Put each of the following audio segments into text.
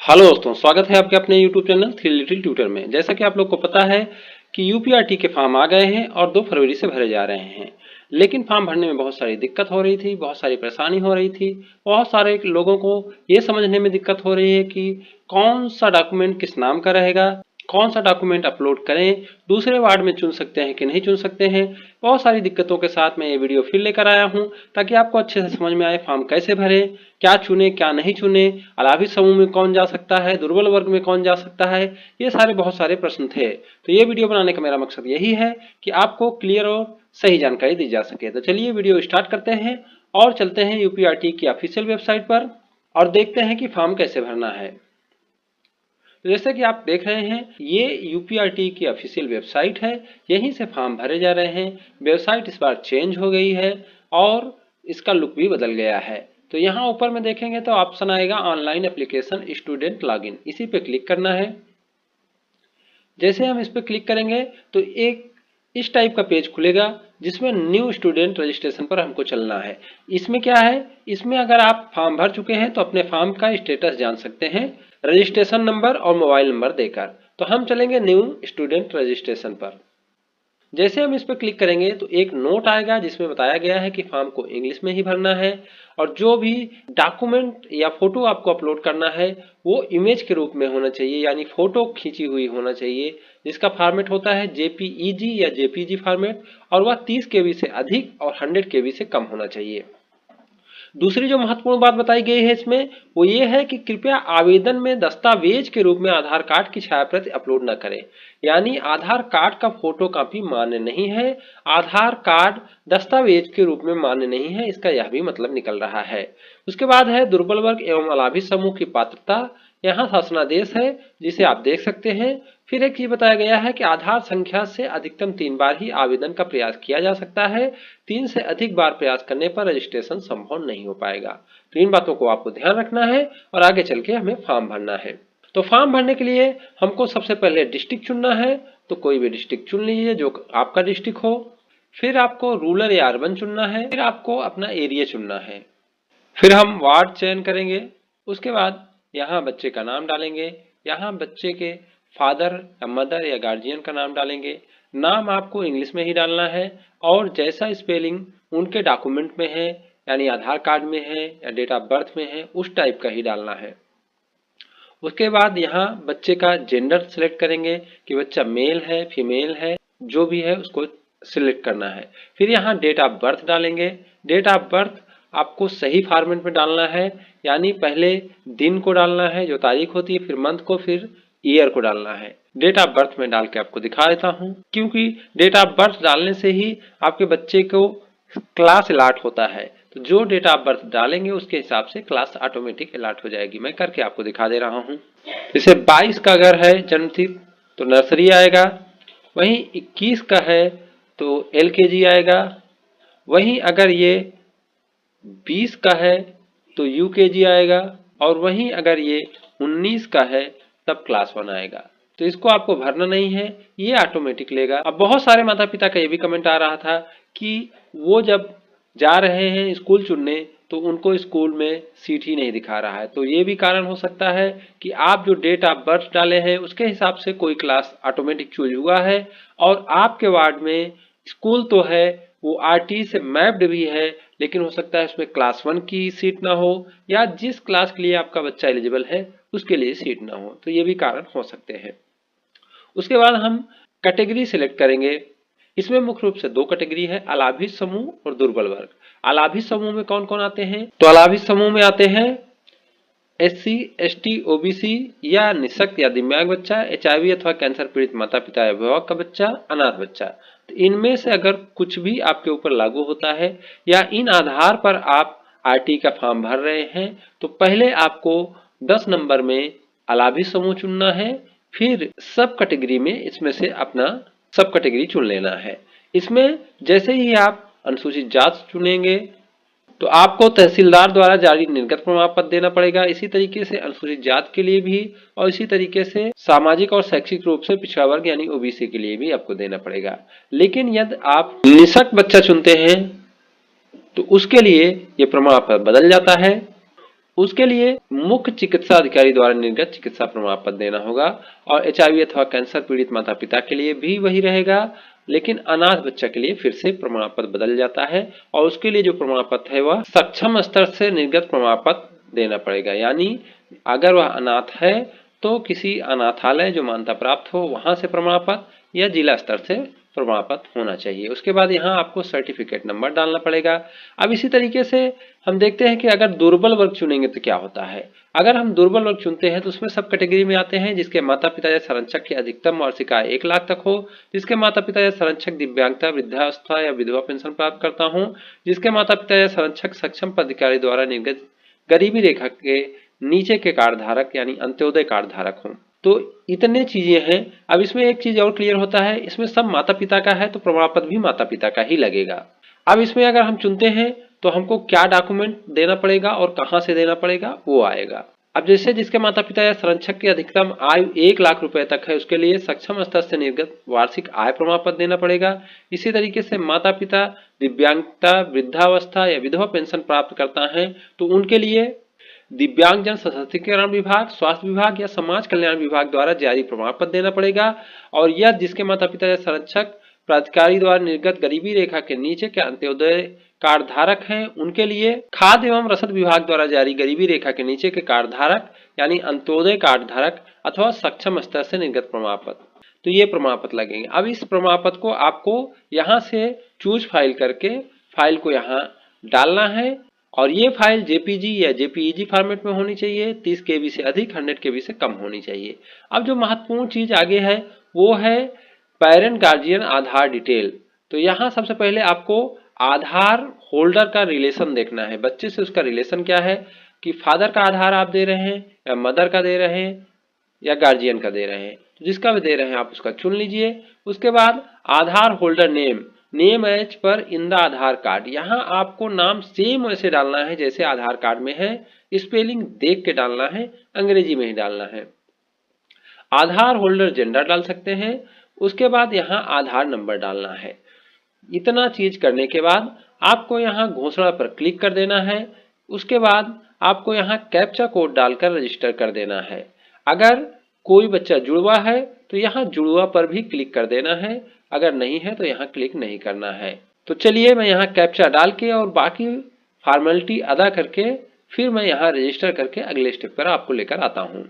Hello दोस्तों, स्वागत है आपके अपने YouTube channel three little tutor में। जैसा कि आप लोग को पता है कि यूपीआरटी के फॉर्म आ गए हैं और 2 फरवरी से भरे जा रहे हैं। लेकिन फॉर्म भरने में बहुत सारी दिक्कत हो रही थी, बहुत सारी परेशानी हो रही थी। बहुत सारे लोगों को ये समझने में दिक्कत हो रही है कि कौन सा डॉक्यूमेंट किस नाम का रहेगा, कौन सा डॉक्यूमेंट अपलोड करें, दूसरे वार्ड में चुन सकते हैं कि नहीं चुन सकते हैं। बहुत सारी दिक्कतों के साथ मैं ये वीडियो फिर लेकर आया हूं ताकि आपको अच्छे से समझ में आए फॉर्म कैसे भरें, क्या चुने क्या नहीं चुने, अलाभित समूह में कौन जा सकता है, दुर्बल वर्ग में कौन जा सकता है। ये सारे बहुत सारे प्रश्न थे। तो ये वीडियो बनाने का मेरा मकसद यही है कि आपको क्लियर और सही जानकारी दी जा सके। तो चलिए वीडियो स्टार्ट करते हैं और चलते हैं यूपीआरटी की ऑफिशियल वेबसाइट पर और देखते हैं कि फॉर्म कैसे भरना है। तो जैसे कि आप देख रहे हैं, ये यूपीआरटी की ऑफिशियल वेबसाइट है। यहीं से फॉर्म भरे जा रहे हैं। वेबसाइट इस बार चेंज हो गई है और इसका लुक भी बदल गया है। तो यहाँ ऊपर में देखेंगे तो ऑप्शन आएगा ऑनलाइन एप्लीकेशन स्टूडेंट लॉगिन, इसी पे क्लिक करना है। जैसे हम इस पे क्लिक करेंगे तो एक इस टाइप का पेज खुलेगा जिसमें न्यू स्टूडेंट रजिस्ट्रेशन पर हमको चलना है। इसमें क्या है, इसमें अगर आप फॉर्म भर चुके हैं तो अपने फॉर्म का स्टेटस जान सकते हैं रजिस्ट्रेशन नंबर और मोबाइल नंबर देकर। तो हम चलेंगे न्यू स्टूडेंट रजिस्ट्रेशन पर। जैसे हम इस पर क्लिक करेंगे तो एक नोट आएगा जिसमें बताया गया है कि फॉर्म को इंग्लिश में ही भरना है और जो भी डॉक्यूमेंट या फोटो आपको अपलोड करना है वो इमेज के रूप में होना चाहिए, यानी फोटो खींची हुई होना चाहिए, जिसका फॉर्मेट होता है जेपीईजी या जेपीजी फॉर्मेट, और वह 30 केबी से अधिक और 100 केबी से कम होना चाहिए। दूसरी जो महत्वपूर्ण बात बताई गई है इसमें वो ये है कि कृपया आवेदन में दस्तावेज के रूप में आधार कार्ड की छायाप्रति अपलोड न करें, यानी आधार कार्ड का फोटो कॉपी मान्य नहीं है, आधार कार्ड दस्तावेज के रूप में मान्य नहीं है, इसका यह भी मतलब निकल रहा है। उसके बाद है दुर्बल वर्ग एवं अलाभित समूह की पात्रता। यहाँ शासनादेश है जिसे आप देख सकते हैं। फिर एक ये बताया गया है कि आधार संख्या से अधिकतम 3 बार ही आवेदन का प्रयास किया जा सकता है। 3 से अधिक बार प्रयास करने पर रजिस्ट्रेशन संभव नहीं हो पाएगा। तो इन बातों को आपको ध्यान रखना है और आगे चल के हमें फॉर्म भरना है। तो फॉर्म भरने के लिए हमको सबसे पहले डिस्ट्रिक्ट चुनना है। तो कोई भी डिस्ट्रिक्ट चुन लीजिए जो आपका डिस्ट्रिक्ट हो। फिर आपको रूरल या अर्बन चुनना है। फिर आपको अपना एरिया चुनना है। फिर हम वार्ड चयन करेंगे। उसके बाद यहाँ बच्चे का नाम डालेंगे। यहाँ बच्चे के फादर या मदर या गार्जियन का नाम डालेंगे। नाम आपको इंग्लिश में ही डालना है और जैसा स्पेलिंग उनके डॉक्यूमेंट में है, यानी आधार कार्ड में है या डेट ऑफ बर्थ में है, उस टाइप का ही डालना है। उसके बाद यहाँ बच्चे का जेंडर सिलेक्ट करेंगे कि बच्चा मेल है फीमेल है, जो भी है उसको सिलेक्ट करना है। फिर यहाँ डेट ऑफ बर्थ डालेंगे। डेट ऑफ बर्थ आपको सही फॉर्मेट में डालना है, यानी पहले दिन को डालना है जो तारीख होती है, फिर मंथ को, फिर ईयर को डालना है। डेट ऑफ बर्थ में डाल के आपको दिखा देता हूँ, क्योंकि डेट ऑफ बर्थ डालने से ही आपके बच्चे को क्लास अलॉट होता है। तो जो डेट ऑफ बर्थ डालेंगे उसके हिसाब से क्लास ऑटोमेटिक अलॉट हो जाएगी। मैं करके आपको दिखा दे रहा हूँ। जैसे 22 का अगर है जन्मतिथि तो नर्सरी आएगा, वहीं 21 का है तो एलकेजी आएगा, वहीं अगर ये 20 का है तो यूकेजी आएगा, और वहीं अगर ये 19 का है तब क्लास 1 आएगा। तो इसको आपको भरना नहीं है, ये ऑटोमेटिक लेगा। अब बहुत सारे माता पिता का ये भी कमेंट आ रहा था कि वो जब जा रहे हैं स्कूल चुनने तो उनको स्कूल में सीट ही नहीं दिखा रहा है। तो ये भी कारण हो सकता है कि आप जो डेट ऑफ बर्थ डाले हैं उसके हिसाब से कोई क्लास ऑटोमेटिक चूज हुआ है और आपके वार्ड में स्कूल तो है, वो आरटी से मैप्ड भी है, लेकिन हो सकता है उसमें क्लास 1 की सीट ना हो या जिस क्लास के लिए आपका बच्चा एलिजिबल है उसके लिए सीट ना हो। तो ये भी कारण हो सकते हैं। उसके बाद हम कैटेगरी सिलेक्ट करेंगे। इसमें मुख्य रूप से 2 कैटेगरी है, अलाभित समूह और दुर्बल वर्ग। अलाभित समूह में कौन कौन आते हैं, तो अलाभित समूह में आते हैं एससी, एसटी, ओबीसी या निःशक्त या दिव्यांग बच्चा, एचआईवी अथवा कैंसर पीड़ित माता पिता या अभिभावक का बच्चा, अनाथ बच्चा। तो इनमें से अगर कुछ भी आपके ऊपर लागू होता है या इन आधार पर आप आरटी का फॉर्म भर रहे हैं तो पहले आपको 10 नंबर में अलाभित समूह चुनना है। फिर सब कैटेगरी में इसमें से अपना सब कैटेगरी चुन लेना है। इसमें जैसे ही आप अनुसूचित जाति चुनेंगे तो आपको तहसीलदार द्वारा जारी निर्गत प्रमाण पत्र देना पड़ेगा। इसी तरीके से अनुसूचित जाति के लिए भी और इसी तरीके से सामाजिक और शैक्षिक रूप से पिछड़ा वर्ग यानी ओबीसी के लिए भी आपको देना पड़ेगा। लेकिन यदि आप निःशक्त बच्चा चुनते हैं तो उसके लिए ये प्रमाण पत्र बदल जाता है। उसके लिए मुख्य चिकित्सा अधिकारी द्वारा निर्गत चिकित्सा प्रमाण पत्र देना होगा। और HIV अथवा कैंसर पीड़ित माता पिता के लिए भी वही रहेगा, लेकिन अनाथ बच्चा के लिए फिर से प्रमाण पत्र बदल जाता है और उसके लिए जो प्रमाण पत्र है वह सक्षम स्तर से निर्गत प्रमाण पत्र देना पड़ेगा। यानी अगर वह अनाथ है तो किसी अनाथालय जो मान्यता प्राप्त हो वहां से प्रमाण पत्र या जिला स्तर से प्रमाण पत्र होना चाहिए। उसके बाद यहाँ आपको सर्टिफिकेट नंबर डालना पड़ेगा। अब इसी तरीके से हम देखते हैं कि अगर दुर्बल वर्ग चुनेंगे तो क्या होता है। अगर हम दुर्बल वर्ग चुनते हैं तो उसमें सब कैटेगरी में आते हैं जिसके माता पिता या संरक्षक की अधिकतम वार्षिक आय 1 लाख तक हो, जिसके माता पिता या संरक्षक दिव्यांगता, वृद्धावस्था या विधवा पेंशन प्राप्त करता हो, जिसके माता पिता या संरक्षक सक्षम पदाधिकारी द्वारा निर्गत गरीबी रेखा के नीचे के कार्ड धारक यानी अंत्योदय कार्ड धारक हों। तो इतने चीजें हैं। अब इसमें एक चीज और क्लियर होता है, इसमें सब माता पिता का है तो प्रमाण पत्र भी माता पिता का ही लगेगा। अब इसमें अगर हम चुनते हैं तो हमको क्या डॉक्यूमेंट देना पड़ेगा और कहां से देना पड़ेगा वो आएगा। अब जैसे जिसके माता पिता या संरक्षक की अधिकतम आय 1 लाख रुपए तक है उसके लिए सक्षम स्तर से निर्गत वार्षिक आय प्रमाण पत्र देना पड़ेगा। इसी तरीके से माता पिता दिव्यांगता, वृद्धावस्था या विधवा पेंशन प्राप्त करता है तो उनके लिए दिव्यांगजन सशक्तिकरण विभाग, स्वास्थ्य विभाग या समाज कल्याण विभाग द्वारा जारी प्रमाण पत्र देना पड़ेगा। और यह जिसके माता पिता या संरक्षक प्राधिकारी द्वारा निर्गत गरीबी रेखा के नीचे के अंत्योदय कार्ड धारक हैं उनके लिए खाद्य एवं रसद विभाग द्वारा जारी गरीबी रेखा के नीचे के कार्ड धारक यानी अंत्योदय कार्ड धारक अथवा सक्षम स्तर से निर्गत प्रमाण पत्र, तो ये प्रमाण पत्र लगेंगे। अब इस प्रमाण पत्र को आपको यहाँ से चूज फाइल करके फाइल को यहाँ डालना है और ये फाइल जेपीजी या जेपीईजी फॉर्मेट में होनी चाहिए, 30 केबी से अधिक, 100 केबी से कम होनी चाहिए। अब जो महत्वपूर्ण चीज आगे है वो है पेरेंट गार्जियन आधार डिटेल। तो यहाँ सबसे पहले आपको आधार होल्डर का रिलेशन देखना है, बच्चे से उसका रिलेशन क्या है, कि फादर का आधार आप दे रहे हैं या मदर का दे रहे हैं या गार्जियन का दे रहे हैं, तो जिसका भी दे रहे हैं आप उसका चुन लीजिए। उसके बाद आधार holder name as per in the Aadhaar card, यहाँ आपको नाम सेम वैसे डालना है जैसे आधार कार्ड में है, स्पेलिंग देख के डालना है, अंग्रेजी में ही डालना है। आधार होल्डर जेंडर डाल सकते हैं। उसके बाद यहाँ आधार नंबर डालना है। इतना चीज करने के बाद आपको यहाँ घोषणा पर क्लिक कर देना है। उसके बाद आपको यहाँ कैप्चा कोड डालकर रजिस्टर कर देना है। अगर कोई बच्चा जुड़वा है तो यहाँ जुड़वा पर भी क्लिक कर देना है, अगर नहीं है तो यहाँ क्लिक नहीं करना है। तो चलिए मैं यहाँ कैप्चा डाल के और बाकी फॉर्मेलिटी अदा करके फिर मैं यहाँ रजिस्टर करके अगले स्टेप पर आपको लेकर आता हूँ।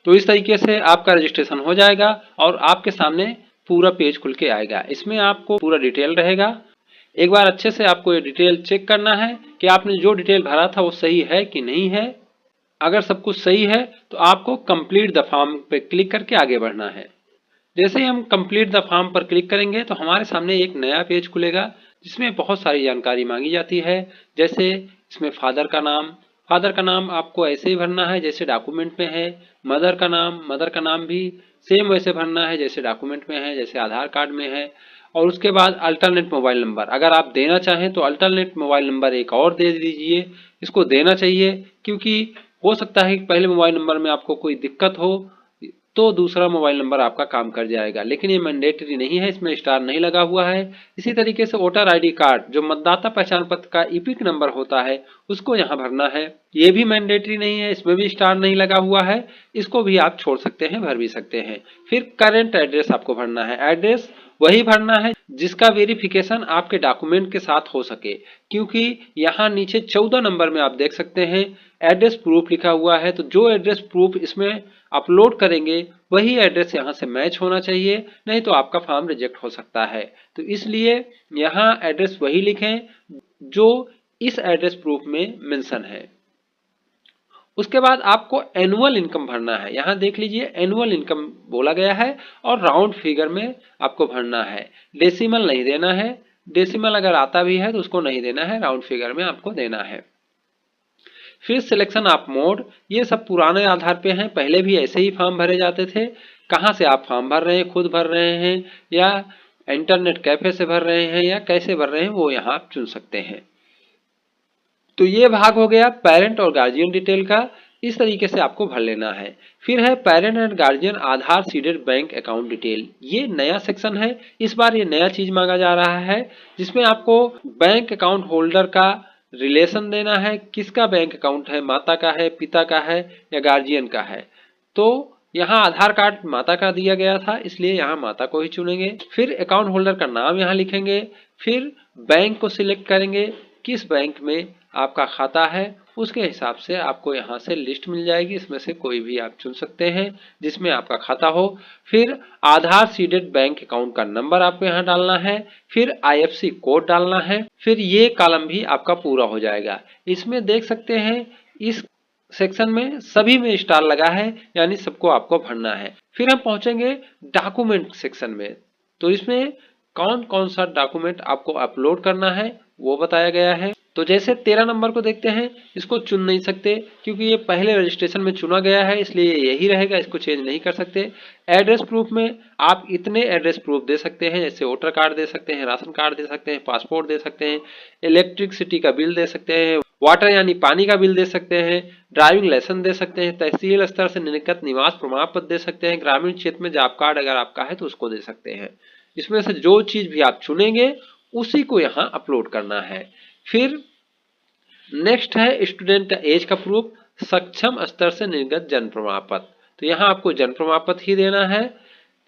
तो इस तरीके से आपका रजिस्ट्रेशन हो जाएगा और आपके सामने पूरा पेज खुल के आएगा। इसमें आपको पूरा डिटेल रहेगा। एक बार अच्छे से आपको ये डिटेल चेक करना है कि आपने जो डिटेल भरा था वो सही है कि नहीं है। अगर सब कुछ सही है तो आपको कंप्लीट द फॉर्म पे क्लिक करके आगे बढ़ना है। जैसे ही हम कंप्लीट द फॉर्म पर क्लिक करेंगे तो हमारे सामने एक नया पेज खुलेगा जिसमें बहुत सारी जानकारी मांगी जाती है। जैसे इसमें फादर का नाम आपको ऐसे ही भरना है जैसे डॉक्यूमेंट में है। मदर का नाम भी सेम वैसे भरना है जैसे डॉक्यूमेंट में है, जैसे आधार कार्ड में है। और उसके बाद अल्टरनेट मोबाइल नंबर, अगर आप देना चाहें तो अल्टरनेट मोबाइल नंबर एक और दे दीजिए। इसको देना चाहिए क्योंकि हो सकता है कि पहले मोबाइल नंबर में आपको कोई दिक्कत हो तो दूसरा मोबाइल नंबर आपका काम कर जाएगा, लेकिन ये मैंडेटरी नहीं है, इसमें स्टार नहीं लगा हुआ है। इसी तरीके से वोटर आईडी कार्ड जो मतदाता पहचान पत्र का ईपिक नंबर होता है उसको यहाँ भरना है, ये भी मैंडेटरी नहीं है, इसमें भी स्टार नहीं लगा हुआ है, इसको भी आप छोड़ सकते हैं, भर भी सकते हैं। फिर करेंट एड्रेस आपको भरना है, एड्रेस वही भरना है जिसका वेरिफिकेशन आपके डॉक्यूमेंट के साथ हो सके, क्योंकि यहाँ नीचे 14 नंबर में आप देख सकते हैं एड्रेस प्रूफ लिखा हुआ है। तो जो एड्रेस प्रूफ इसमें अपलोड करेंगे वही एड्रेस यहाँ से मैच होना चाहिए, नहीं तो आपका फॉर्म रिजेक्ट हो सकता है। तो इसलिए यहाँ एड्रेस वही लिखें जो इस एड्रेस प्रूफ में मेंशन है। उसके बाद आपको एनुअल इनकम भरना है, यहाँ देख लीजिए एनुअल इनकम बोला गया है और राउंड फिगर में आपको भरना है, डेसिमल नहीं देना है। डेसिमल अगर आता भी है तो उसको नहीं देना है, राउंड फिगर में आपको देना है। फिर सिलेक्शन ऑफ मोड, ये सब पुराने आधार पे हैं, पहले भी ऐसे ही फॉर्म भरे जाते थे। कहाँ से आप फॉर्म भर रहे हैं, खुद भर रहे हैं या इंटरनेट कैफे से भर रहे हैं या कैसे भर रहे हैं वो यहाँ आप चुन सकते हैं। तो ये भाग हो गया पेरेंट और गार्जियन डिटेल का, इस तरीके से आपको भर लेना है। फिर है parent and guardian Aadhaar seeded bank account detail, ये नया सेक्शन है, इस बार ये नया चीज मांगा जा रहा है जिसमें आपको बैंक अकाउंट होल्डर का रिलेशन देना है, किसका बैंक अकाउंट है, माता का है, पिता का है या गार्जियन का है। तो यहाँ आधार कार्ड माता का दिया गया था, इसलिए यहाँ माता को ही चुनेंगे। फिर अकाउंट होल्डर का नाम यहाँ लिखेंगे, फिर बैंक को सिलेक्ट करेंगे, किस बैंक में आपका खाता है, उसके हिसाब से आपको यहाँ से लिस्ट मिल जाएगी, इसमें से कोई भी आप चुन सकते हैं जिसमें आपका खाता हो। फिर आधार सीडेड बैंक अकाउंट का नंबर आपको यहाँ डालना है, फिर IFSC कोड डालना है, फिर ये कॉलम भी आपका पूरा हो जाएगा। इसमें देख सकते हैं इस सेक्शन में सभी में स्टार लगा है, यानी सबको आपको भरना है। फिर हम पहुंचेंगे डॉक्यूमेंट सेक्शन में, तो इसमें कौन कौन सा डॉक्यूमेंट आपको अपलोड करना है वो बताया गया है। तो जैसे 13 नंबर को देखते हैं, इसको चुन नहीं सकते क्योंकि ये पहले रजिस्ट्रेशन में चुना गया है, इसलिए यही रहेगा, इसको चेंज नहीं कर सकते। एड्रेस प्रूफ में आप इतने एड्रेस प्रूफ दे सकते हैं, जैसे वोटर कार्ड दे सकते हैं, राशन कार्ड दे सकते हैं, पासपोर्ट दे सकते हैं, इलेक्ट्रिसिटी का बिल दे सकते हैं, वाटर यानी पानी का बिल दे सकते हैं, ड्राइविंग लाइसेंस दे सकते हैं, तहसील स्तर से निर्गत निवास प्रमाण पत्र दे सकते हैं, ग्रामीण क्षेत्र में जॉब कार्ड अगर आपका है तो उसको दे सकते हैं। इसमें से जो चीज भी आप चुनेंगे उसी को यहाँ अपलोड करना है। फिर नेक्स्ट है स्टूडेंट का एज का प्रूफ, सक्षम स्तर से निर्गत जन्म प्रमाण पत्र। तो यहाँ आपको जन्म प्रमाण पत्र ही देना है,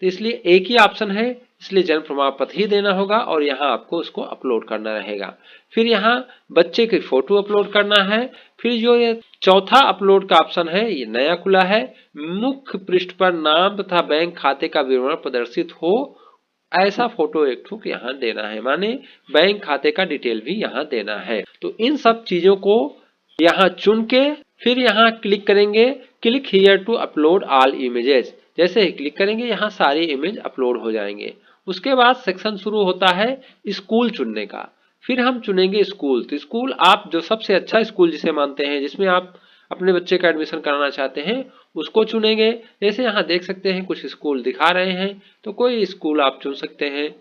तो इसलिए एक ही ऑप्शन है, इसलिए जन्म प्रमाण पत्र ही देना होगा और यहाँ आपको उसको अपलोड करना रहेगा। फिर यहाँ बच्चे की फोटो अपलोड करना है। फिर जो ये चौथा अपलोड का ऑप्शन है, ये नया खुला है, मुख्य पृष्ठ पर नाम तथा बैंक खाते का विवरण प्रदर्शित हो ऐसा फोटो एक ठुक यहाँ देना है, माने बैंक खाते का डिटेल भी यहाँ देना है। तो इन सब चीजों को यहाँ चुन के फिर यहाँ क्लिक करेंगे, click here to upload all images. जैसे ही क्लिक करेंगे यहाँ सारे इमेज अपलोड हो जाएंगे। उसके बाद सेक्शन शुरू होता है स्कूल चुनने का। फिर हम चुनेंगे स्कूल। तो स्कूल आप जो सबसे अच्छा स्कूल जिसे मानते हैं, जिसमें आप अपने बच्चे का एडमिशन कराना चाहते हैं, उसको चुनेंगे। जैसे यहाँ देख सकते हैं कुछ स्कूल दिखा रहे हैं, तो कोई स्कूल आप चुन सकते हैं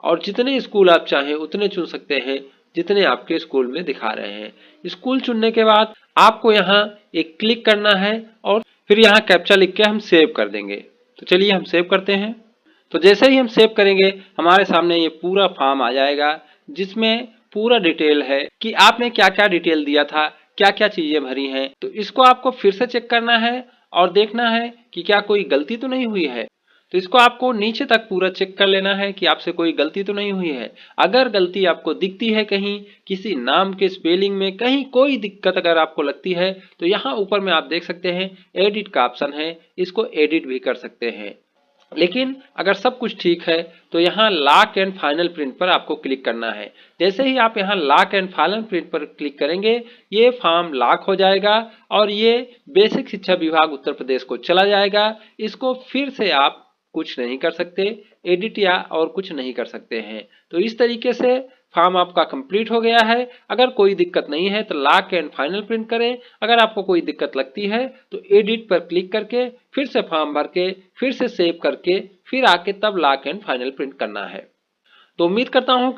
और जितने स्कूल आप चाहें उतने चुन सकते हैं जितने आपके स्कूल में दिखा रहे हैं। स्कूल चुनने के बाद आपको यहाँ एक क्लिक करना है और फिर यहाँ कैप्चा लिख के हम सेव कर देंगे। तो चलिए हम सेव करते हैं। तो जैसे ही हम सेव करेंगे हमारे सामने ये पूरा फॉर्म आ जाएगा, जिसमें पूरा डिटेल है कि आपने क्या क्या डिटेल दिया था, क्या क्या चीजें भरी हैं। तो इसको आपको फिर से चेक करना है और देखना है कि क्या कोई गलती तो नहीं हुई है। तो इसको आपको नीचे तक पूरा चेक कर लेना है कि आपसे कोई गलती तो नहीं हुई है। अगर गलती आपको दिखती है कहीं किसी नाम के स्पेलिंग में, कहीं कोई दिक्कत अगर आपको लगती है, तो यहाँ ऊपर में आप देख सकते हैं एडिट का ऑप्शन है, इसको एडिट भी कर सकते हैं। लेकिन अगर सब कुछ ठीक है तो यहाँ लॉक एंड फाइनल प्रिंट पर आपको क्लिक करना है। जैसे ही आप यहाँ लॉक एंड फाइनल प्रिंट पर क्लिक करेंगे, ये फॉर्म लॉक हो जाएगा और ये बेसिक शिक्षा विभाग उत्तर प्रदेश को चला जाएगा। इसको फिर से आप कुछ नहीं कर सकते, एडिट या और कुछ नहीं कर सकते हैं। तो इस तरीके से फॉर्म आपका कंप्लीट हो गया है। अगर कोई दिक्कत नहीं है तो लॉक एंड फाइनल प्रिंट करें। अगर आपको कोई दिक्कत लगती है तो एडिट पर क्लिक करके फिर से फॉर्म भर के फिर से सेव करके फिर आके तब लॉक एंड फाइनल प्रिंट करना है। तो उम्मीद करता हूं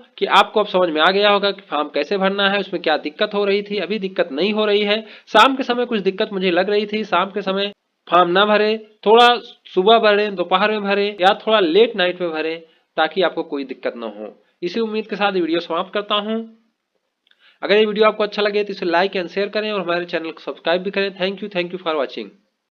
कि आपको अब समझ में आ गया होगा कि फॉर्म कैसे भरना है, उसमें क्या दिक्कत हो रही थी। अभी दिक्कत नहीं हो रही है। शाम के समय कुछ दिक्कत मुझे लग रही थी, शाम के समय फॉर्म ना भरे, थोड़ा सुबह भरे, दोपहर में भरे या थोड़ा लेट नाइट में भरे, ताकि आपको कोई दिक्कत ना हो। इसी उम्मीद के साथ वीडियो समाप्त करता हूं। अगर ये वीडियो आपको अच्छा लगे तो इसे लाइक एंड शेयर करें और हमारे चैनल को सब्सक्राइब भी करें। Thank you for watching.